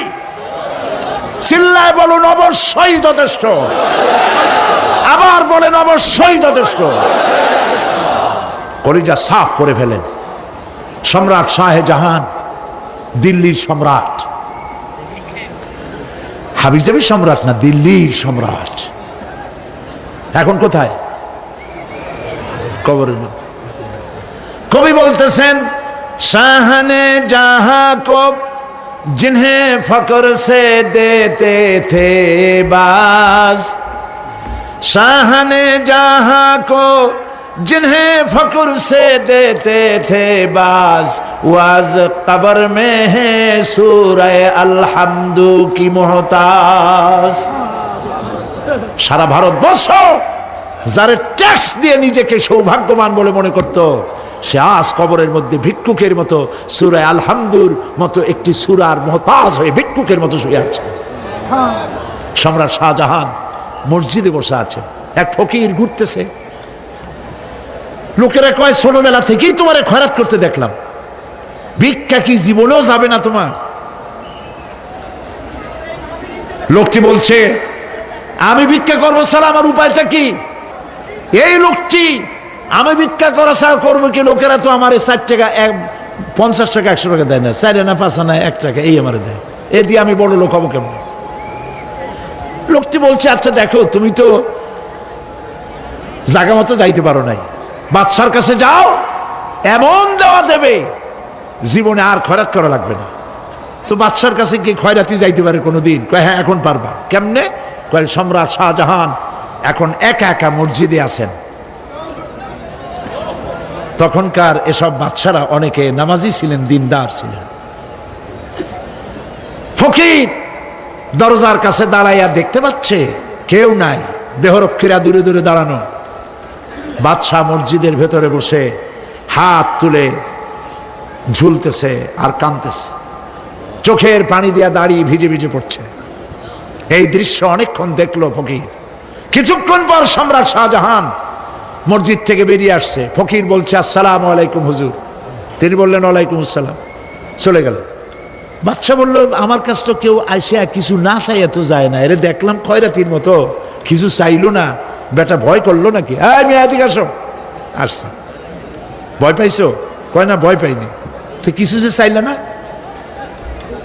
চিল্লায় বলুন অবশ্যই যথেষ্ট। আবার বলেন অবশ্যই যথেষ্ট। কলিজা সাফ করে ফেলেন। সম্রাট শাহজাহান, দিল্লির সম্রাট, হাবিজাবি সম্রাট না, দিল্লির সম্রাট। এখন কোথায়? কবরের মধ্যে। কবি বলতেছেন, শাহনে জাহাं को जिन्हें फक्र से देते थे बाज, शाहने जहां को जिन्हें फक्र से देते थे बाज, वाज कब्र में है सूरह अलहम्दु की मोहताज। সারা ভারতবর্ষ যারা ট্যাক্স দিয়ে নিজেকে সৌভাগ্যবান বলে মনে করত, সে আজ কবরের মধ্যে ভিক্ষুকের মতো সূরা আলহামদুর মতো একটি সূরার মুহতাজ হয়ে ভিক্ষুকের মতো শুয়ে আছে। সম্রাট শাহজাহান মসজিদে বসে আছে, এক ফকির ঘুরতেছে। লোকেরা কয় ছোটবেলা থেকেই তোমারে খয়রাত করতে দেখলাম, ভিক্ষা কি জীবনেও যাবে না তোমার? লোকটি বলছে, আমি ভিক্ষা করবো ছাড়া আমার উপায়টা কি? এই লোকটি আমি ভিক্ষা করা ছাড়া করবো কি? লোকেরা তো আমার 60 টাকা 50 টাকা 100 টাকা দেয় না, 4 আনা 5 আনা 1 টাকা এই আমার দেয়, এ দিয়ে আমি বড় লোক হবো কেমন? লোকটি বলছে আচ্ছা দেখো, তুমি তো জায়গা মতো যাইতে পারো নাই, বাদশার কাছে যাও, এমন দেওয়া দেবে জীবনে আর খয়রাত করা লাগবে না। তো বাদশার কাছে কি খয়রাতি যাইতে পারে কোনোদিন? কয় হ্যাঁ এখন পারবা। কেমনে? কয় সম্রাট শাহজাহান এখন একা একা মসজিদে আছেন। তখনকার এসব বাদশারা অনেকে নামাজি ছিলেন, দিনদার ছিলেন। ফকির দরজার কাছে দাঁড়াইয়া দেখতে পাচ্ছে কেউ নাই, দেহরক্ষীরা দূরে দূরে দাঁড়ানো। বাদশাহ মসজিদের ভেতরে বসে হাত তুলে ঝুলতেছে আর কাঁদতেছে, চোখের পানি দিয়া দাঁড়িয়ে ভিজে ভিজে পড়ছে। এই দৃশ্য অনেকক্ষণ দেখলো ফকির। কিছুক্ষণ পর সম্রাট শাহজাহান মসজিদ থেকে বেরিয়ে আসছে। ফকির বলছে আসসালামু আলাইকুম হুজুর। তিনি বললেন ওয়ালাইকুম আসসালাম, চলে গেল। বাদশা বলল আমার কাছে তো কেউ আইসা কিছু না চাইয়া তো যায় না, এরে দেখলাম খয়রাতির মতো কিছু চাইলো না, বেটা ভয় করলো নাকি? আমি এদিকে আসো। আসছে। ভয় পাইছো? কয় না ভয় পাইনি। তো কিছু যে চাইলে না?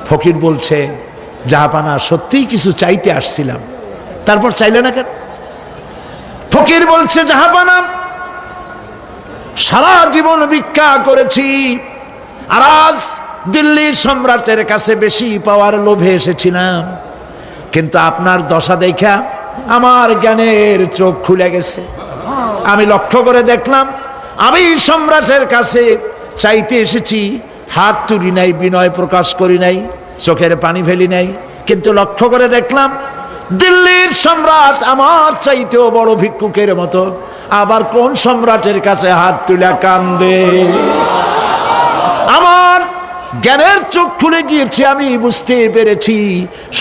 ফকির বলছে জাহাপানা সত্যিই কিছু চাইতে আসছিলাম, তারপর চাইলে না কেন? ফকির বলছে জাহাপানা সারা জীবন ভিক্ষা করেছি, আর আজ দিল্লির সম্রাটের কাছে বেশি পাওয়ার লোভে এসেছিলাম, কিন্তু আপনার দশা দেখা আমার জ্ঞানের চোখ খুলে গেছে। আমি লক্ষ্য করে দেখলাম আমি সম্রাটের কাছে চাইতে এসেছি, হাত তুলি নাই, বিনয় প্রকাশ করি নাই, চোখের পানি ফেলি নাই, কিন্তু লক্ষ্য করে দেখলাম দিল্লির সম্রাট আমার চাইতেও বড় ভিক্ষুকের মতো আবার কোন সম্রাটের কাছে হাত তুলে কান্দে। আমার জ্ঞানের চোখ খুলে গিয়েছে, আমি বুঝতে পেরেছি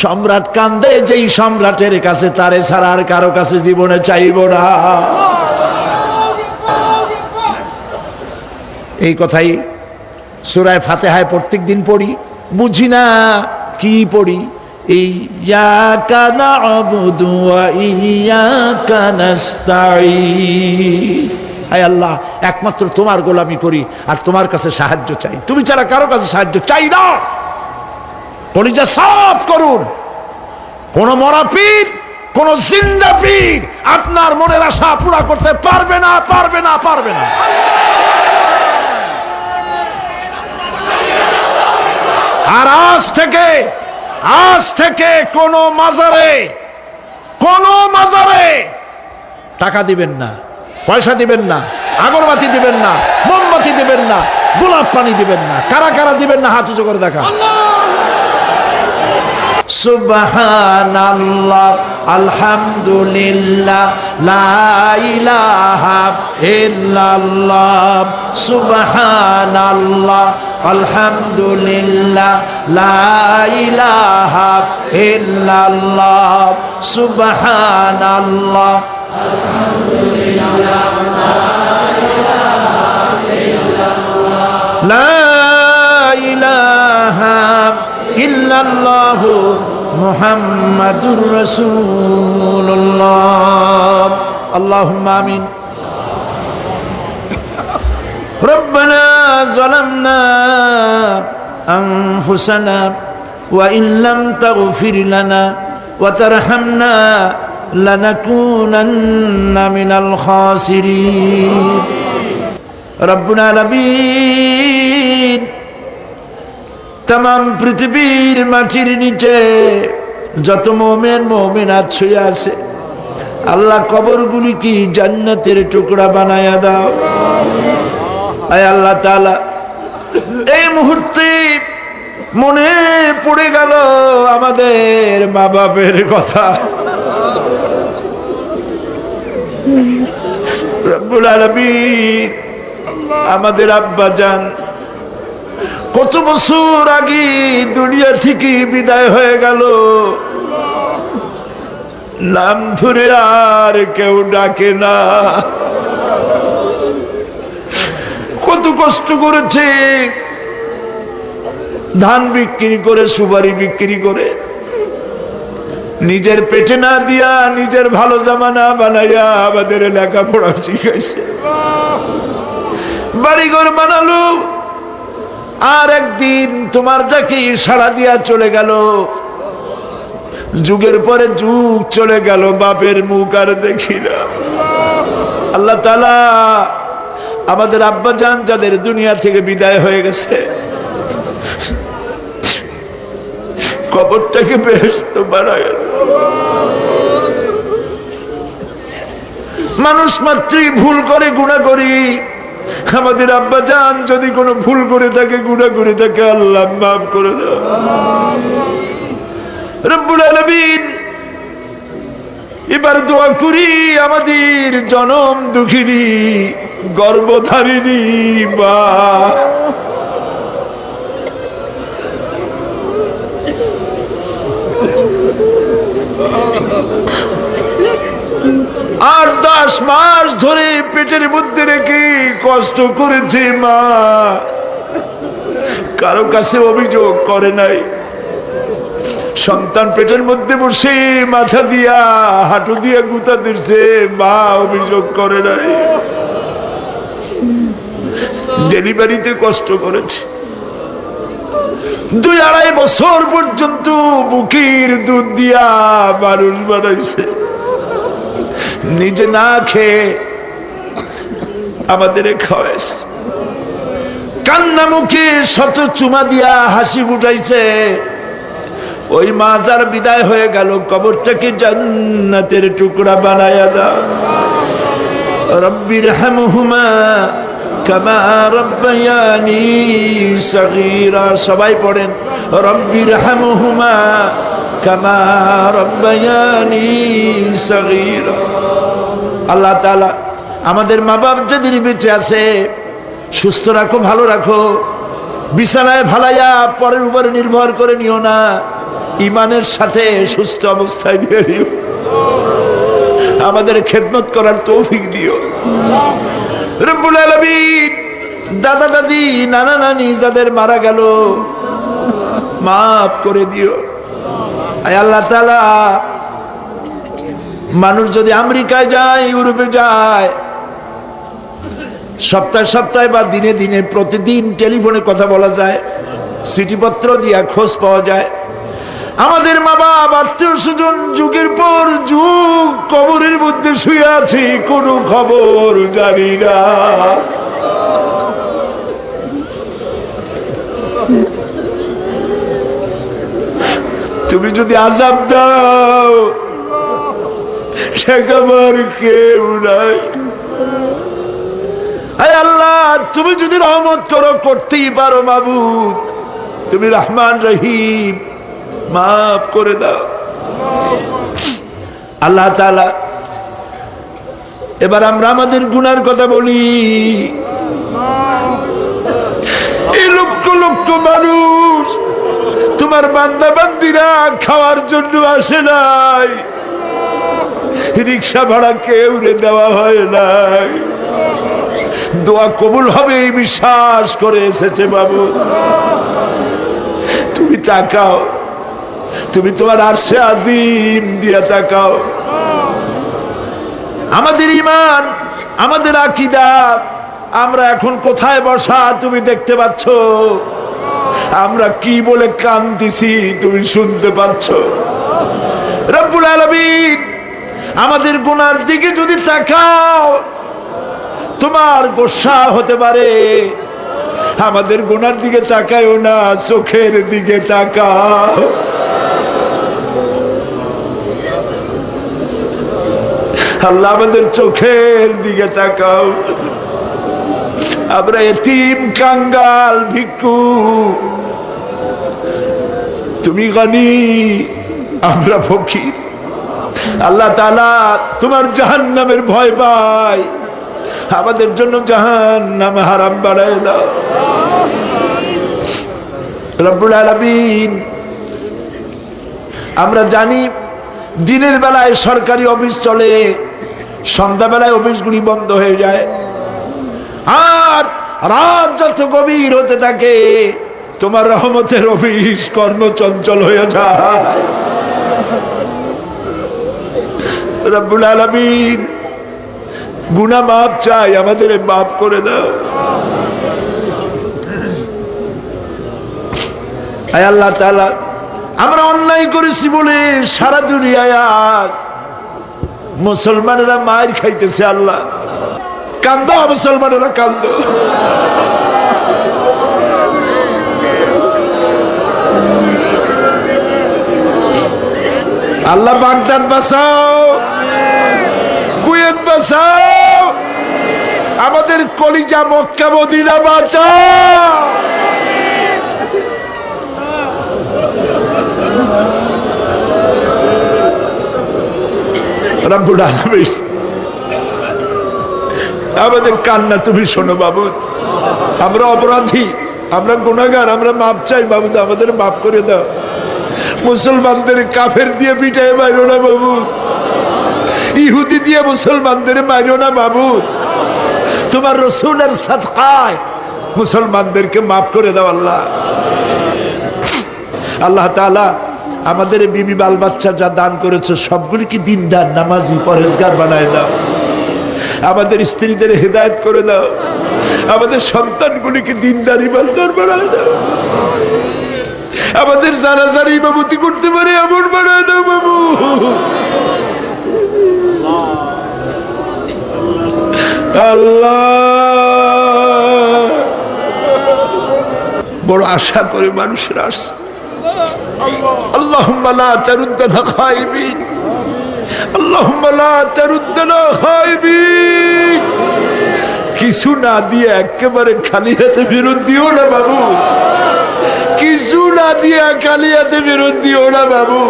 সম্রাট কান্দে যেই সম্রাটের কাছে, তারে ছাড়া আর কারো কাছে জীবনে চাইব না। এই কথাই সূরা ফাতিহায় প্রত্যেক দিন পড়ি, বুঝি না কি পড়ি। ইয়াকা না'বুদু ওয়া ইয়াকা নাস্তাঈন। আয় আল্লাহ, একমাত্র তোমার গোলামি করি আর তোমার কাছে সাহায্য চাই, তুমি ছাড়া কারো কাছে সাহায্য চাই না। কলিজা সাফ করুন। কোন মরা পীর, কোন জিন্দা পীর আপনার মনের আশা পুরা করতে পারবে না, পারবে না, পারবে না। আর আজ থেকে কোন মাজারে টাকা দিবেন না, পয়সা দিবেন না, আগরবাতি দিবেন না, মোমবাতি দিবেন না, গোলাপ পানি দিবেন না। কারা কারা দিবেন না হাত উঁচু করে দেখা। সুবহানাল্লাহ, আলহামদুলিল্লাহ, লা ইলাহা ইল্লাল্লাহ। সুবহানাল্লাহ, আলহামদুলিল্লাহ, লা ইলাহা ইল্লাল্লাহ। সুবহানাল্লাহ, আলহামদুলিল্লাহ, লা ইলাহা ইল্লাল্লাহ, মুহাম্মাদুর রাসূলুল্লাহ। আল্লাহুম্মা আমিন। রব্বানা যালামনা আনফুসানা ওয়া ইন লাম তাগফির লানা ওয়া তারহামনা লানাকুনান্না মিনাল খাসিরিন। রব্বুল আলামিন, তাম পৃথিবীর মাটির নিচে যত মুমিন মুমিনাত শুয়ে আছে, আল্লাহ কবরগুলি কি জান্নাতের টুকরা বানায়া দাও। আয় আল্লাহ তাআলা, এই মুহূর্তে মনে পড়ে গেল আমাদের মা বাপের কথা। রব্বুল আলামিন, আমাদের আব্বা জান কত বছর আগে দুনিয়া থেকে বিদায় হয়ে গেল, নাম ধরে আর কেউ ডাকে না। কত কষ্ট করেছে, ধান বিক্রি করে, সুপারি বিক্রি করে নিজের পেটে না দিয়া নিজের ভালো জামা না বানাইয়া আমাদের লেখাপড়া শিখাইছে, বাড়িঘর বানালো, আর একদিন তোমার ডাকে সাড়া দিয়া চলে গেল। যুগের পরে যুগ চলে গেল, বাপের মুখ আর দেখি না। আল্লাহ তাআলা আমাদের আব্বা জান যাদের দুনিয়া থেকে বিদায় হয়ে গেছে, কবরটাকে বেহেশত বানায়। মানুষ মাত্রই ভুল করে, গুনাহ করি। আমাদের আব্বা জান যদি কোনো ভুল করে থাকে, গুনাহ করে থাকে, আল্লাহ মাফ করে দাও। রব্বুল আলামিন, এবার দোয়া করি আমাদের জনম দুঃখিনী গর্ভধারিণী মা, আর 10 মাস ধরে পেটের মধ্যে রেখে কষ্ট করেছে মা, কারো কাছে অভিযোগ করে নাই। সন্তান পেটের মধ্যে বসে মাথা দিয়া হাঁটু দিয়া গুতা দিচ্ছে, মা অভিযোগ করে নাই। ডেলিভারিতে কষ্ট করেছে, 2-2.5 বছর পর্যন্ত বুকের দুধ দিয়া মানুষ বানাইছে, নিজে না খেয়ে আমাদের খাওয়াইছে, কান্না মুখে শত চুমা দিয়া হাসি ফুটাইছে। ওই মা যার বিদায় হয়ে গেল, কবরটাকে জান্নাতের টুকরা বানায়া দাও। রব্বির হামহুমা কামা রব্বায়ানি সগীরা, সবাই পড়েন, রব্বির হামহুমা কামা রব্বায়ানি সগীরা। আল্লাহ তাআলা আমাদের মা বাপ যাদের বেঁচে আছে সুস্থ রাখো, ভালো রাখো, বিছানায় ভালাইয়া পরের উপরে নির্ভর করে নিও না, ইমানের সাথে সুস্থ অবস্থায় নিয়ে নিও। আমাদের খেদমত করার তৌফিক দিও রব্বুল আলামিন। দাদা দাদি নানা নানি যাদের মারা গেল মাফ করে দিও। আয় আল্লাহ তাআলা, মানুষ যদি আমেরিকায় যায়, ইউরোপে যায়, সপ্তাহে সপ্তাহে বা দিনে দিনে প্রতিদিন টেলিফোনে কথা বলা যায়, চিঠিপত্র দিয়া খোঁজ পাওয়া যায়। আমাদের মা বাপ আত্মীয় স্বজন যুগের পর যুগ কবরের মধ্যে শুয়ে আছে, কোনো খবর জানি না। তুমি যদি আযাব দাও, ঠেকাবার কেউ নাই। আয় আল্লাহ, তুমি যদি রহমত করো, করতেই পারো মাবুদ, তুমি রহমান রহিম, মাফ করে দাও। আল্লাহ তাআলা, এবার আমরা আমাদের গুনার কথা বলি। এই লক্ষ লক্ষ মানুষ তোমার বান্দা বান্দিরা খাওয়ার জন্য আসে নাই, রিক্সা ভাড়া কেউ দেওয়া হয় নাই, দোয়া কবুল হবে এই বিশ্বাস করে এসেছে। বাবু তুমি তাকাও, তুমি তোমার আরশে আজিম দিয়া তাকাও। আমাদের ঈমান, আমাদের আকীদা, আমরা এখন কোথায় বসা তুমি দেখতে পাচ্ছ, আমরা কি বলে কাঁদতেছি তুমি শুনতে পাচ্ছ। রব্বুল আলামিন, আমাদের গুনার দিকে যদি তাকাও তোমার গোসা হতে পারে। আমাদের গুনার দিকে তাকায়ও না, চোখের দিকে তাকাও। আল্লাহ, আমাদের চোখের দিকে তাকাও। আমরা এতিম, কাঙ্গাল, ভিক্ষু, তুমি গনি, আমরা ফকির। আল্লাহ তাআলা তোমার জাহান্নামের ভয় পাই, আমাদের জন্য জাহান্নাম হারাম বানায় দাও রব্বুল আলামিন। আমরা জানি দিনের বেলায় সরকারি অফিস চলে, সন্ধ্যাবেলায় অফিসগুলি বন্ধ হয়ে যায়, আর রাত যত গভীর হতে থাকে তোমার রহমতের অফিস কর্মচঞ্চল হয়ে যায়। রব্বুল আলামিন গুনাহ মাফ চাই, আমাদের মাফ করে দাও। আয় আল্লাহ তাআলা, আমরা অন্যায় করেছি বলে সারা দুনিয়ায় আজ মুসলমানেরা মার খাইতেছে। আল্লাহ কান্দো, মুসলমানেরা কান্দো। আল্লাহ বাগদাদ বাঁচাও, কুয়েত বাঁচাও, আমাদের কলিজা মক্কা মদিনা বাঁচাও। রব্বুল আলামিন আমাদের কান্না তুমি শোনো বাবুদ। আমরা অপরাধী, আমরা গুনাহগার, আমরা মাপ চাই বাবুদ, আমাদের মাফ করে দাও। মুসলমানদের কাফের দিয়ে পিটায় মারো না বাবুদ, ইহুদি দিয়ে মুসলমানদের মারো না বাবুদ। তোমার রসুলের সাদকায় মুসলমানদেরকে মাফ করে দাও আল্লাহ। আল্লাহ তাআলা আমাদের বিবি বাল বাচ্চা যা দান করেছে সবগুলিকে দিনদার, নামাজি, পরহেজগার বানায় দাও। আমাদের স্ত্রীদের হেদায়েত করে দাও, আমাদের সন্তানগুলিকে দিনদার ইমানদার বানায় দাও। আমাদের যারা যারা ইমামতি করতে পারে এমন বানায় দাও বাবু। আল্লাহ বড় আশা করে মানুষের আসছে। আল্লাহুম্মা লা তারুদ্দানা খাইবিন, আল্লাহুম্মা লা তারুদ্দানা খাইবিন। কিছু না দিয়ে একেবারে খালি হাতে ফেরত দিও না বাবু, কিছু না দিয়ে খালি হাতে ফেরত দিও না বাবু।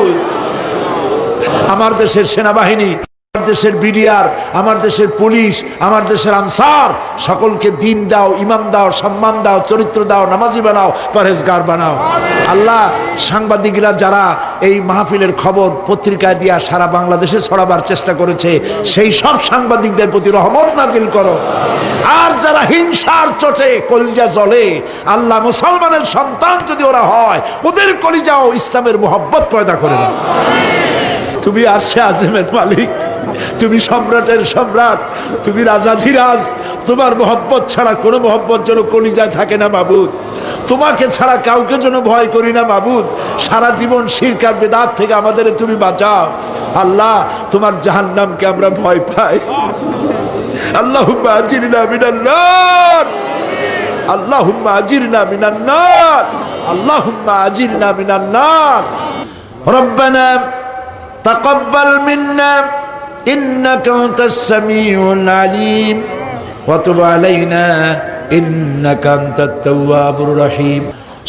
আমার দেশের সেনাবাহিনী, আমার দেশের বিডিআর, আমার দেশের পুলিশ, আমার দেশের আনসার সকলকে দিন দাও, ইমান দাও, সম্মান দাও, চরিত্র দাও, নামাজি বানাও, পরহেজগার বানাও। আল্লাহ সাংবাদিকরা যারা এই মাহফিলের খবর পত্রিকায় দিয়া সারা বাংলাদেশে ছড়াবার চেষ্টা করেছে, সেই সব সাংবাদিকদের প্রতি রহমত নাজিল করো। আর যারা হিংসার চোটে কলিজা জ্বলে, আল্লাহ মুসলমানের সন্তান যদি ওরা হয়, ওদের কলিজাও ইসলামের মোহব্বত পয়দা করে দাও। তুমি আরশে আযমের মালিক, তুমি সম্রাটের সম্রাট, তুমি রাজাধিরাজ। তোমার মোহব্বত ছাড়া কোনো মোহব্বত যেন কলিজায় থাকে না মাবুদ। তোমাকে ছাড়া কাউকে যেন ভয় করি না মাবুদ। সারা জীবন শিরক আর বিদআত থেকে আমাদের তুমি বাঁচাও আল্লাহ। তোমার জাহান্নামকে আমরা ভয় পাই। আল্লাহুম্মা আজিরনা মিনান নার, আল্লাহুম্মা আজিরনা মিনান নার, আল্লাহুম্মা আজিরনা মিনান নার। রব্বানা তাকাব্বাল মিন্না ইন্নাকা আনতাস সামিউল আলিম ওয়া তুব আলাইনা ইন্নাকা আনতাত তাওয়াবুর রহিম।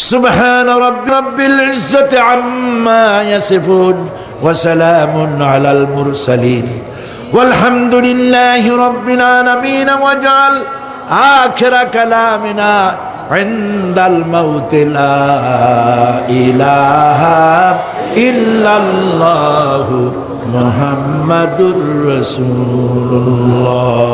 সুবহানা রাব্বিল ইজ্জাতি আম্মা ইয়াসিফুন ওয়া সালামুন আলাল মুরসালিন ওয়ালহামদুলিল্লাহি রাব্বিল আলামিন। ওয়াজআল আখিরা কালামিনা ইনদাল মাউত লা ইলাহা ইল্লাল্লাহু মুহাম্মাদুর রাসূলুল্লাহ।